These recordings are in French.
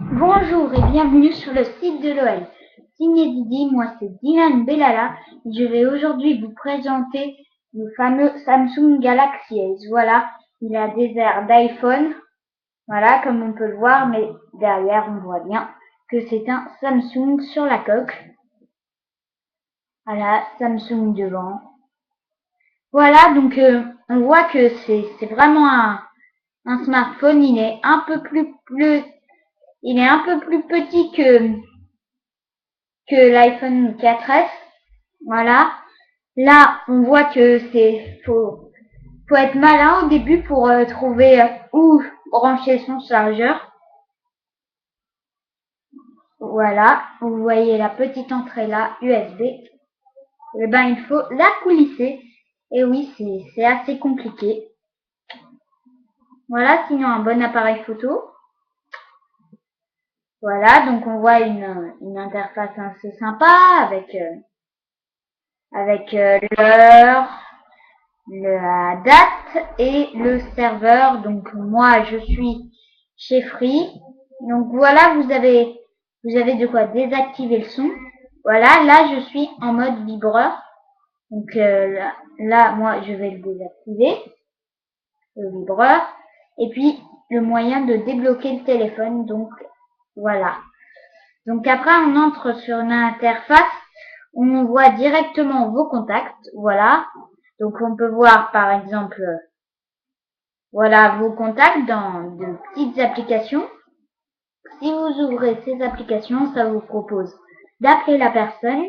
Bonjour et bienvenue sur le site de l'OL. Signé Didi, moi c'est Dylan Bellala et je vais aujourd'hui vous présenter le fameux Samsung Galaxy Ace. Voilà, il a des airs d'iPhone, voilà comme on peut le voir, mais derrière on voit bien que c'est un Samsung sur la coque. Voilà, Samsung devant. Voilà, donc on voit que c'est vraiment un smartphone, il est un peu plus petit que l'iPhone 4S. Voilà. Là, on voit que faut être malin au début pour trouver où brancher son chargeur. Voilà. Vous voyez la petite entrée là, USB. Et ben, il faut la coulisser. Et oui, c'est assez compliqué. Voilà. Sinon, un bon appareil photo. Voilà. Donc, on voit une interface assez sympa avec l'heure, la date et le serveur. Donc moi je suis chez Free. Donc voilà, vous avez de quoi désactiver le son. Voilà, là je suis en mode vibreur. Donc là moi je vais le désactiver, le vibreur. Et puis le moyen de débloquer le téléphone. Donc voilà. Donc après on entre sur une interface. On voit directement vos contacts. Voilà. Donc on peut voir par exemple voilà vos contacts dans de petites applications. Si vous ouvrez ces applications, ça vous propose d'appeler la personne,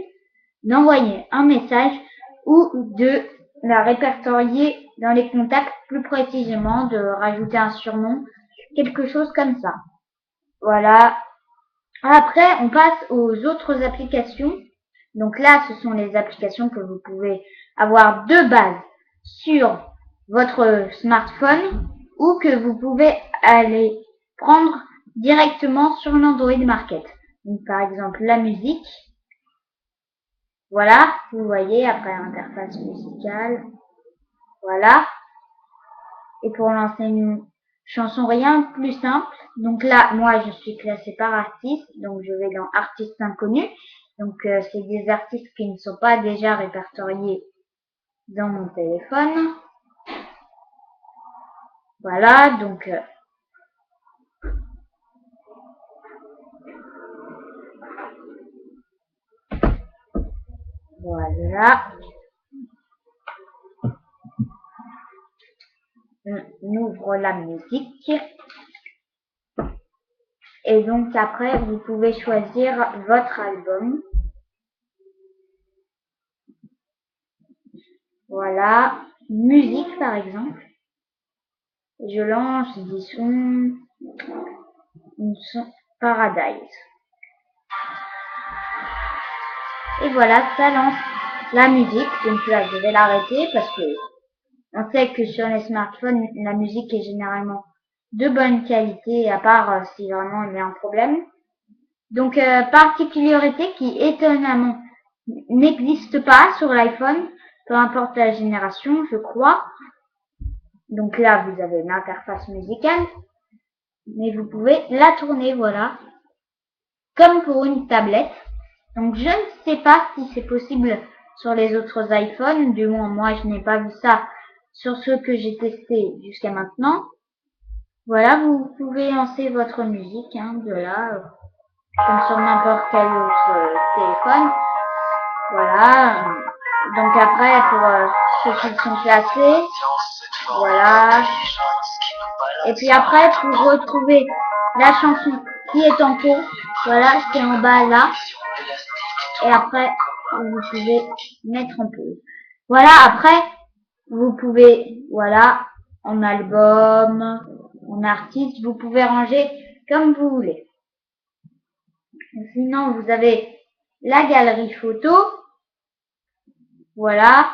d'envoyer un message ou de la répertorier dans les contacts plus précisément, de rajouter un surnom, quelque chose comme ça. Voilà. Après, on passe aux autres applications. Donc là, ce sont les applications que vous pouvez avoir de base sur votre smartphone ou que vous pouvez aller prendre directement sur l'Android Market. Donc par exemple la musique. Voilà, vous voyez après interface musicale. Voilà. Et pour lancer une chanson, rien de plus simple. Donc là, moi, je suis classée par artiste. Donc je vais dans artistes inconnus. Donc c'est des artistes qui ne sont pas déjà répertoriés dans mon téléphone. Voilà, donc voilà. On ouvre la musique. Et donc après, vous pouvez choisir votre album. Voilà. Musique, par exemple. Je lance, je dis son Paradise. Et voilà, ça lance la musique. Donc là, je vais l'arrêter parce que on sait que sur les smartphones, la musique est généralement de bonne qualité, à part si vraiment il y a un problème. Donc, particularité qui étonnamment n'existe pas sur l'iPhone, peu importe la génération, je crois. Donc là, vous avez une interface musicale, mais vous pouvez la tourner, voilà, comme pour une tablette. Donc je ne sais pas si c'est possible sur les autres iPhones, du moins moi je n'ai pas vu ça sur ceux que j'ai testés jusqu'à maintenant. Voilà, vous pouvez lancer votre musique, de là, comme sur n'importe quel autre téléphone. Voilà. Donc après, pour ceux qui sont classés, voilà. Et puis après, pour retrouver la chanson qui est en cours, voilà, c'est en bas là. Et après, vous pouvez mettre en pause. Voilà, après, vous pouvez, voilà, en album, en artiste, vous pouvez ranger comme vous voulez. Sinon, vous avez la galerie photo. Voilà.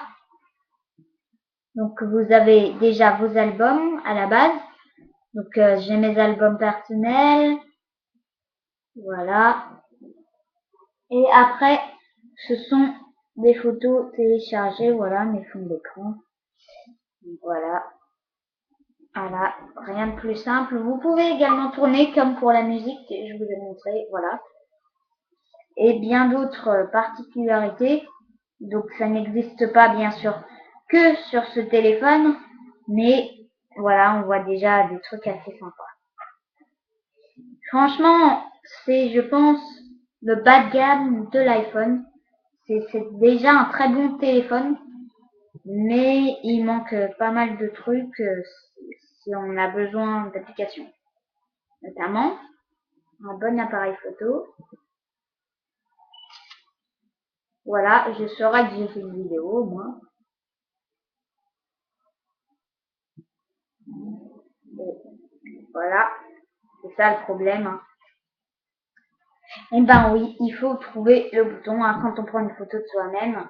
Donc, vous avez déjà vos albums à la base. Donc, j'ai mes albums personnels. Voilà. Et après, ce sont des photos téléchargées. Voilà, mes fonds d'écran. Voilà. Voilà, rien de plus simple. Vous pouvez également tourner comme pour la musique, je vous ai montré, voilà. Et bien d'autres particularités. Donc ça n'existe pas bien sûr que sur ce téléphone, mais voilà, on voit déjà des trucs assez sympas. Franchement, c'est, je pense, le bas de gamme de l'iPhone. C'est déjà un très bon téléphone, mais il manque pas mal de trucs si on a besoin d'applications. Notamment un bon appareil photo. Voilà, je saurai que j'ai fait une vidéo au moins. Et voilà, c'est ça le problème. Hein. Eh ben oui, il faut trouver le bouton hein, quand on prend une photo de soi-même.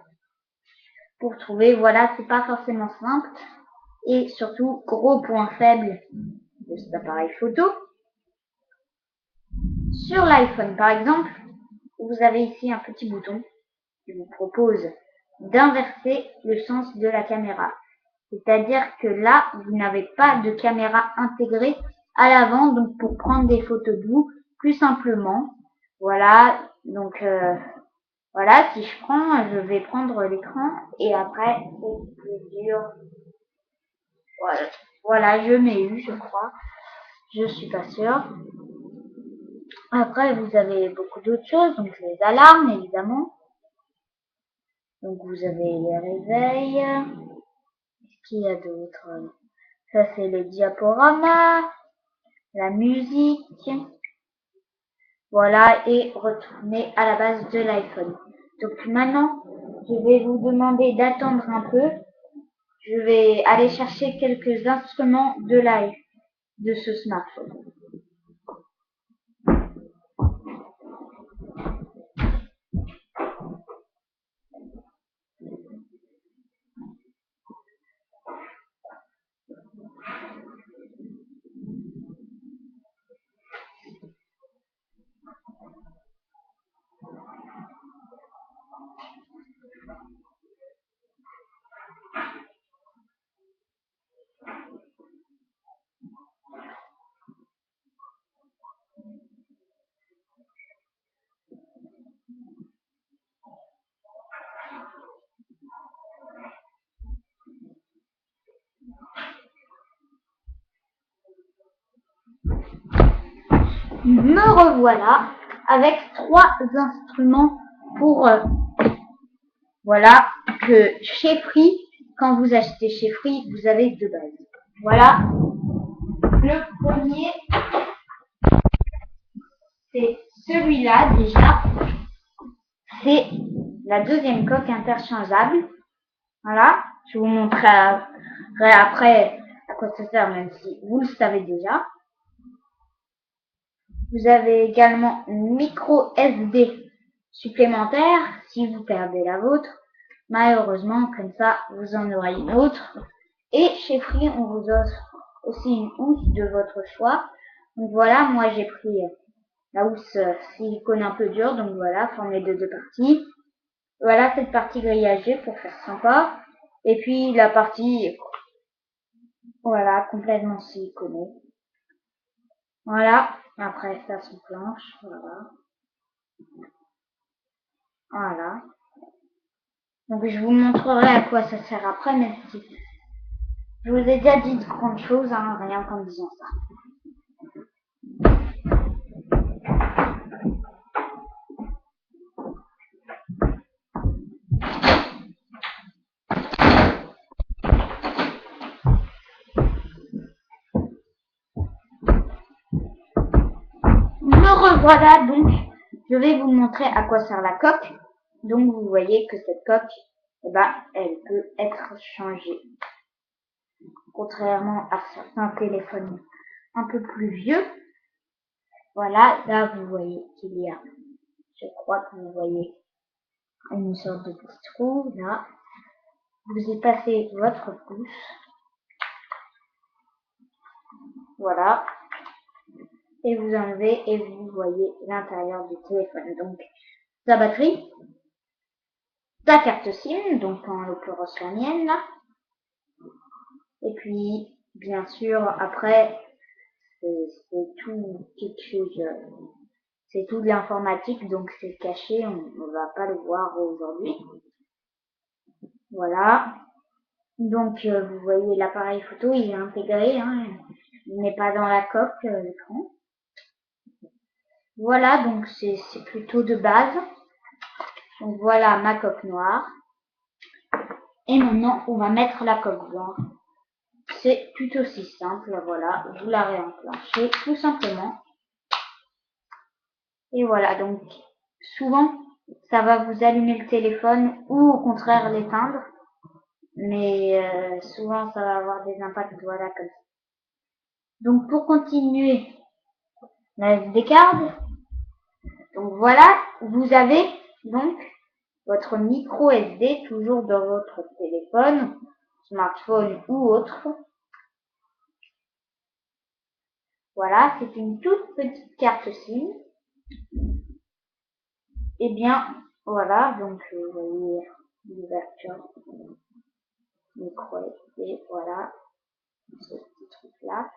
Pour trouver, voilà, c'est pas forcément simple. Et surtout, gros point faible de cet appareil photo. Sur l'iPhone, par exemple, vous avez ici un petit bouton qui vous propose d'inverser le sens de la caméra. C'est-à-dire que là, vous n'avez pas de caméra intégrée à l'avant, donc pour prendre des photos de vous, plus simplement. Voilà, donc voilà, si je prends, je vais prendre l'écran et après, c'est plus dur. Voilà, voilà, je mets U, je crois. Je suis pas sûre. Après, vous avez beaucoup d'autres choses, donc les alarmes, évidemment. Donc vous avez les réveils. Qu'est-ce qu'il y a d'autre? Ça, c'est les diaporamas, la musique. Voilà, et retourner à la base de l'iPhone. Donc maintenant, je vais vous demander d'attendre un peu. Je vais aller chercher quelques instruments de ce smartphone. Me revoilà avec trois instruments pour voilà que chez Free, quand vous achetez chez Free, vous avez de base. Voilà. Le premier, c'est celui-là déjà. C'est la deuxième coque interchangeable. Voilà. Je vous montrerai après à quoi ça sert, même si vous le savez déjà. Vous avez également une micro SD supplémentaire si vous perdez la vôtre. Malheureusement, comme ça, vous en aurez une autre. Et chez Free, on vous offre aussi une housse de votre choix. Donc voilà, moi j'ai pris la housse silicone un peu dure, donc voilà, formée de deux parties. Voilà cette partie grillagée pour faire sympa. Et puis la partie, voilà, complètement siliconée. Voilà, après ça s'enclenche, voilà. Voilà. Donc je vous montrerai à quoi ça sert après, même si je vous ai déjà dit de grandes choses, hein, rien qu'en disant ça. Me revoilà donc, je vais vous montrer à quoi sert la coque. Donc vous voyez que cette coque, eh ben, elle peut être changée. Contrairement à certains téléphones un peu plus vieux. Voilà, là vous voyez qu'il y a, je crois que vous voyez une sorte de petit trou, là. Vous y passez votre pouce. Voilà. Et vous enlevez et vous voyez l'intérieur du téléphone. Donc, sa batterie, sa carte SIM, donc en l'occurrence la mienne là. Et puis, Bien sûr, après, c'est tout quelque chose, c'est tout de l'informatique, donc c'est caché, on ne va pas le voir aujourd'hui. Voilà. Donc, vous voyez l'appareil photo, il est intégré, hein, il n'est pas dans la coque, l'écran. Voilà, donc c'est plutôt de base. Donc voilà ma coque noire. Et maintenant, on va mettre la coque blanche. C'est tout aussi simple, voilà, vous la réenclenchez tout simplement. Et voilà, donc souvent, ça va vous allumer le téléphone ou au contraire l'éteindre. Mais souvent, ça va avoir des impacts, voilà, comme ça. Donc pour continuer la SD card, donc voilà, vous avez donc votre micro SD toujours dans votre téléphone, smartphone ou autre. Voilà, c'est une toute petite carte SIM. Et bien, voilà, donc vous voyez l'ouverture micro SD, voilà, ce petit truc-là.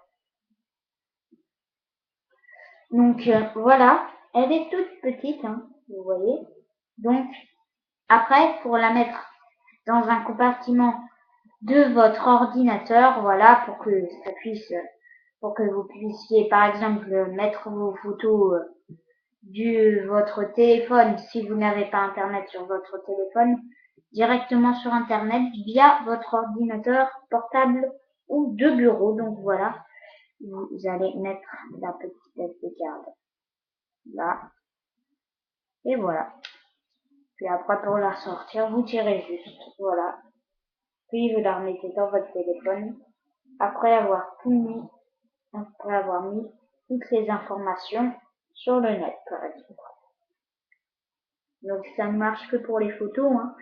Donc voilà, elle est toute petite, hein, vous voyez. Donc après, pour la mettre dans un compartiment de votre ordinateur, voilà, pour que vous puissiez par exemple mettre vos photos de votre téléphone, si vous n'avez pas internet sur votre téléphone, directement sur internet via votre ordinateur portable ou de bureau. Donc voilà, vous allez mettre la petite SD card là, et voilà. Puis après, pour la sortir, vous tirez juste, voilà. Puis vous la remettez dans votre téléphone après avoir mis toutes les informations sur le net, par exemple. Donc ça ne marche que pour les photos, hein,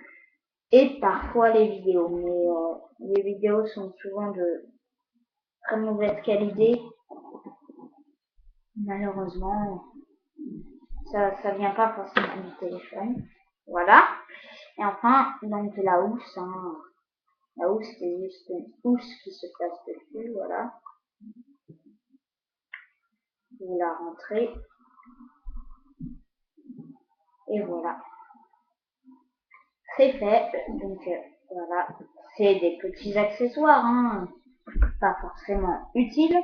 et parfois les vidéos. Mais les vidéos sont souvent de très mauvaise qualité. Malheureusement, ça vient pas forcément du téléphone. Voilà. Et enfin, donc la housse, hein. La housse, c'est juste une housse qui se place dessus, voilà. Vous la rentrez. Et voilà. C'est fait. Donc voilà. C'est des petits accessoires, hein. Pas forcément utiles,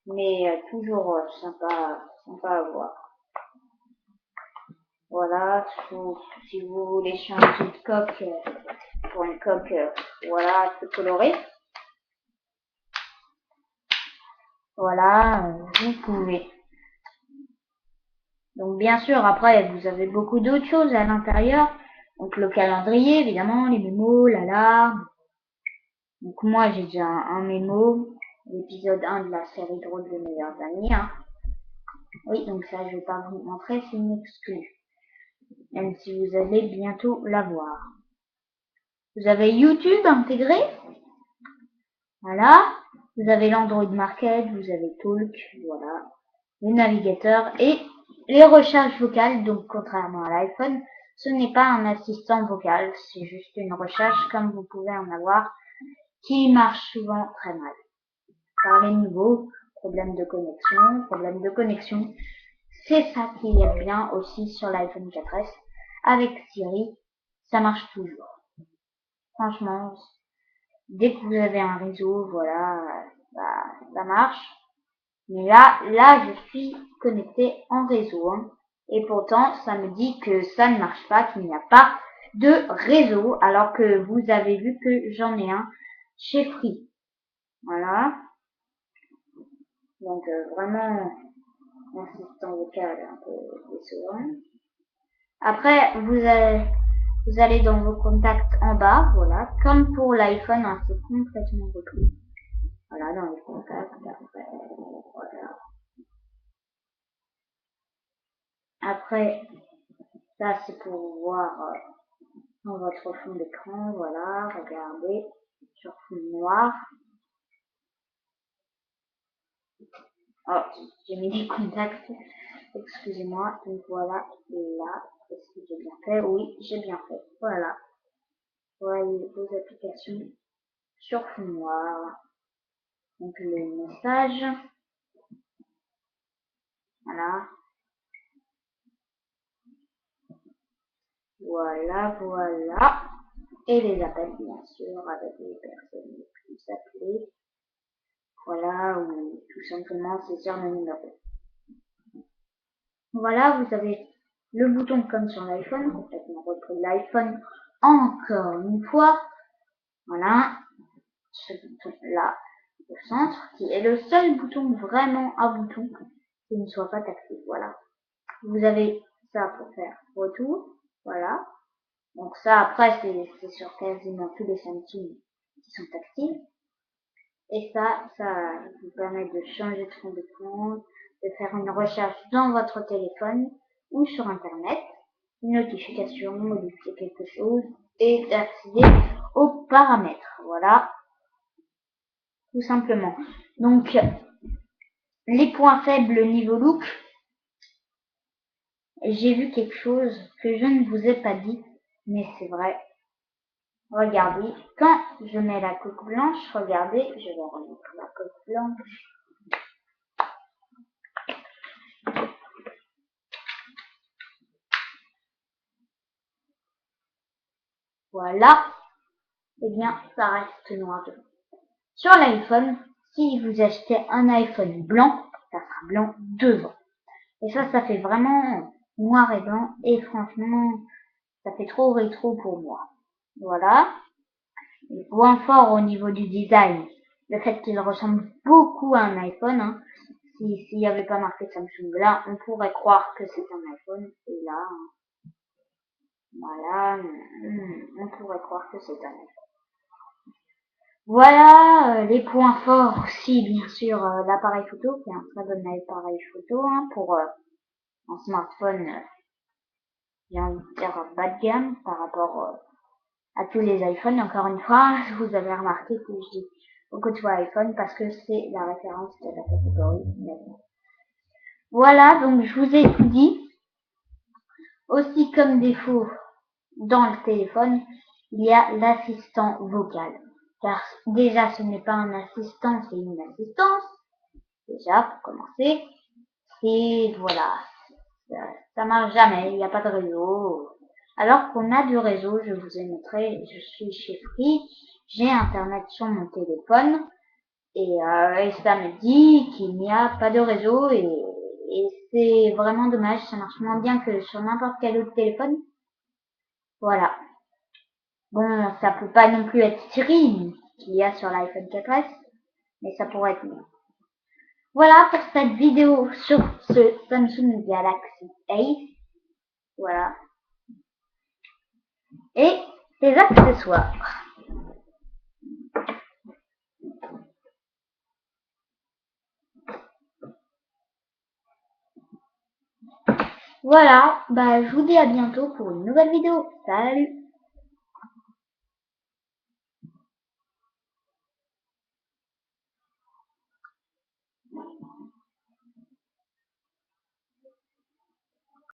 mais toujours sympa à voir. Voilà, si vous voulez changer de coque pour une coque, voilà, un peu colorée, voilà, vous pouvez. Donc bien sûr, après, vous avez beaucoup d'autres choses à l'intérieur. Donc le calendrier, évidemment, les mémos, l'alarme. Donc moi, j'ai déjà un mémo, l'épisode 1 de la série Drôle de meilleurs amis. Hein. Oui, donc ça, je vais pas vous montrer, c'est une excuse. Même si vous allez bientôt la voir. Vous avez YouTube intégré. Voilà. Vous avez l'Android Market, vous avez Talk, voilà. Le navigateur et les recherches vocales. Donc, contrairement à l'iPhone, ce n'est pas un assistant vocal, c'est juste une recherche comme vous pouvez en avoir qui marche souvent très mal. Parler nouveau, problème de connexion. C'est ça qui est bien aussi sur l'iPhone 4S. Avec Siri, ça marche toujours. Franchement, dès que vous avez un réseau, voilà, bah, ça marche. Mais là, je suis connecté en réseau. Hein. Et pourtant, ça me dit que ça ne marche pas, qu'il n'y a pas de réseau, alors que vous avez vu que j'en ai un chez Free. Voilà. Donc, vraiment, l'assistant vocal un peu décevant. Après, vous allez dans vos contacts en bas, voilà. Comme pour l'iPhone, hein, c'est complètement repris. Voilà, dans les contacts, après, voilà. Après, ça c'est pour voir dans votre fond d'écran, voilà, regardez, sur fond noir. Oh, j'ai mis des contacts, excusez-moi, donc voilà, là, est-ce que j'ai bien fait? Oui, j'ai bien fait, voilà. Voyez vos applications sur fond noir. Donc les messages. Voilà. Voilà. Et les appels, bien sûr, avec les personnes les plus appelées. Voilà, ou tout simplement saisir le numéro. Voilà, vous avez le bouton comme sur l'iPhone, complètement repris de l'iPhone encore une fois. Voilà, ce bouton-là au centre, qui est le seul bouton vraiment un bouton qui ne soit pas tactile. Voilà. Vous avez ça pour faire retour. Voilà. Donc ça, après, c'est sur quasiment tous les Samsung qui sont tactiles. Et ça vous permet de changer de fond de compte, de faire une recherche dans votre téléphone ou sur Internet, une notification, modifier quelque chose et d'accéder aux paramètres. Voilà, tout simplement. Donc, les points faibles niveau look, j'ai vu quelque chose que je ne vous ai pas dit, mais c'est vrai. Regardez, quand je mets la coque blanche, regardez, je vais remettre la coque blanche. Voilà, eh bien, ça reste noir devant. Sur l'iPhone, si vous achetez un iPhone blanc, ça sera blanc devant. Et ça fait vraiment noir et blanc. Et franchement, ça fait trop rétro pour moi. Voilà. Et point fort au niveau du design, le fait qu'il ressemble beaucoup à un iPhone. Hein. S'il n'y avait pas marqué Samsung là, on pourrait croire que c'est un iPhone. Et là, voilà, on pourrait croire que c'est un iPhone. Voilà, les points forts aussi, bien sûr, l'appareil photo, qui est un très bon appareil photo, hein, pour un smartphone, j'ai envie de dire bas de gamme par rapport à tous les iPhones. Encore une fois, vous avez remarqué que je dis beaucoup de fois iPhone parce que c'est la référence de la catégorie maintenant. Voilà, donc je vous ai tout dit. Aussi comme défaut dans le téléphone, il y a l'assistant vocal. Car déjà, ce n'est pas un assistant, c'est une assistance. Déjà, pour commencer. Et voilà, ça marche jamais, il n'y a pas de réseau. Alors qu'on a du réseau, je vous ai montré, je suis chez Free, j'ai Internet sur mon téléphone, et ça me dit qu'il n'y a pas de réseau, et c'est vraiment dommage, ça marche moins bien que sur n'importe quel autre téléphone. Voilà. Bon, ça peut pas non plus être Siri qu'il y a sur l'iPhone 4S, mais ça pourrait être mieux. Voilà pour cette vidéo sur ce Samsung Galaxy Ace. Voilà. Et les accessoires. Voilà, bah je vous dis à bientôt pour une nouvelle vidéo. Salut!